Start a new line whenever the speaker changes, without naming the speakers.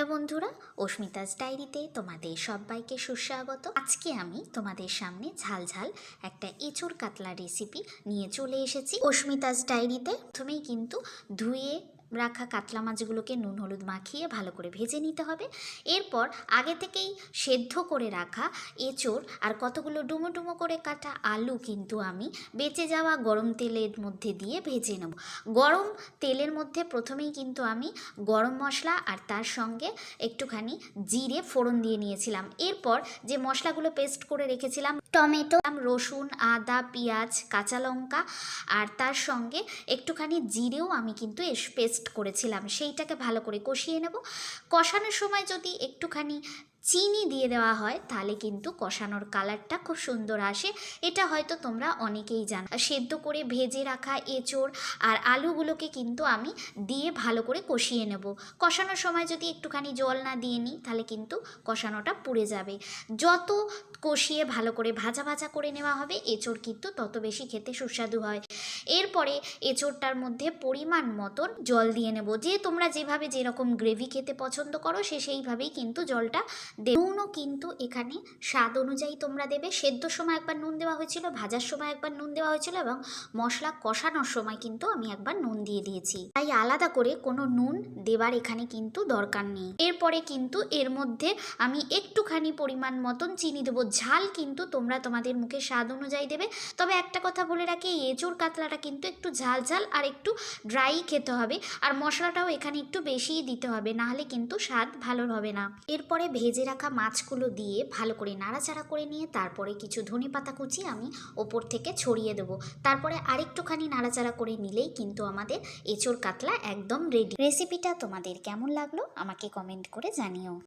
Hello বন্ধুরা, অস্মিতাস ডায়েরিতে তোমাদের সবাইকে সুস্বাগত। আজকে আমি তোমাদের সামনে ঝালঝাল একটা এঁচোড় কাতলা রেসিপি নিয়ে চলে এসেছি অস্মিতাস ডায়েরিতে। প্রথমেই কিন্তু ধুয়ে রাখা কাতলা মাছগুলোকে নুন হলুদ মাখিয়ে ভালো করে ভেজে নিতে হবে। এরপর আগে থেকেই সেদ্ধ করে রাখা এঁচোড় আর কতগুলো ডুমো ডুমো করে কাটা আলু কিন্তু আমি বেঁচে যাওয়া গরম তেলের মধ্যে দিয়ে ভেজে নেব। গরম তেলের মধ্যে প্রথমেই কিন্তু আমি গরম মশলা আর তার সঙ্গে একটুখানি জিরে ফোড়ন দিয়ে নিয়েছিলাম। এরপর যে মশলাগুলো পেস্ট করে রেখেছিলাম, টমেটো, রসুন, আদা, পেঁয়াজ, কাঁচা লঙ্কা আর তার সঙ্গে একটুখানি জিরেও আমি কিন্তু পেস্ট করেছিলাম, সেইটাকে ভালো করে কষিয়ে নেব। কষানোর সময় যদি একটুখানি চিনি দিয়ে দেওয়া হয় তাহলে কিন্তু কষানোর কালারটা খুব সুন্দর আসে। এটা হয়তো তোমরা অনেকেই জানো। সেদ্ধ করে ভেজে রাখা এঁচোড় আর আলুগুলোকে কিন্তু আমি দিয়ে ভালো করে কষিয়ে নেব। কষানোর সময় যদি একটুখানি জল না দিয়ে নিই তাহলে কিন্তু কষানোটা পুড়ে যাবে। যত কষিয়ে ভালো করে ভাজা ভাজা করে নেওয়া হবে এঁচোড় কিন্তু তত বেশি খেতে সুস্বাদু হয়। এরপরে এঁচোড়টার মধ্যে পরিমাণ মতন জল দিয়ে নেব। যে তোমরা যেভাবে যেরকম গ্রেভি খেতে পছন্দ করো সেইভাবেই কিন্তু জলটা দেবে। নুনও কিন্তু এখানে স্বাদ অনুযায়ী তোমরা দেবে। সেদ্ধর সময় একবার নুন দেওয়া হয়েছিল, ভাজার সময় একবার নুন দেওয়া হয়েছিল এবং মশলা কষানোর সময় কিন্তু আমি একবার নুন দিয়ে দিয়েছি, তাই আলাদা করে কোনো নুন দেবার এখানে কিন্তু দরকার নেই। এরপরে কিন্তু এর মধ্যে আমি একটুখানি পরিমাণ মতন চিনি দেবো। ঝাল কিন্তু তোমরা তোমাদের মুখে স্বাদ অনুযায়ী দেবে। তবে একটা কথা বলে রাখি, এই এঁচোড় কাতলাটা কিন্তু একটু ঝাল ঝাল আর একটু ড্রাই খেতে হবে, আর মশলাটাও এখানে একটু বেশিই দিতে হবে, নাহলে কিন্তু স্বাদ ভালো হবে না। এরপরে ভেজে রাখা মাছগুলো দিয়ে ভালো করে নাড়াচাড়া করে নিয়ে তারপরে কিছু ধনেপাতা কুচি আমি ওপর থেকে ছড়িয়ে দেবো। তারপরে আরেকটুখানি নাড়াচাড়া করে নিলেই কিন্তু আমাদের এঁচোড় কাতলা একদম রেডি। রেসিপিটা তোমাদের কেমন লাগলো আমাকে কমেন্ট করে জানিও।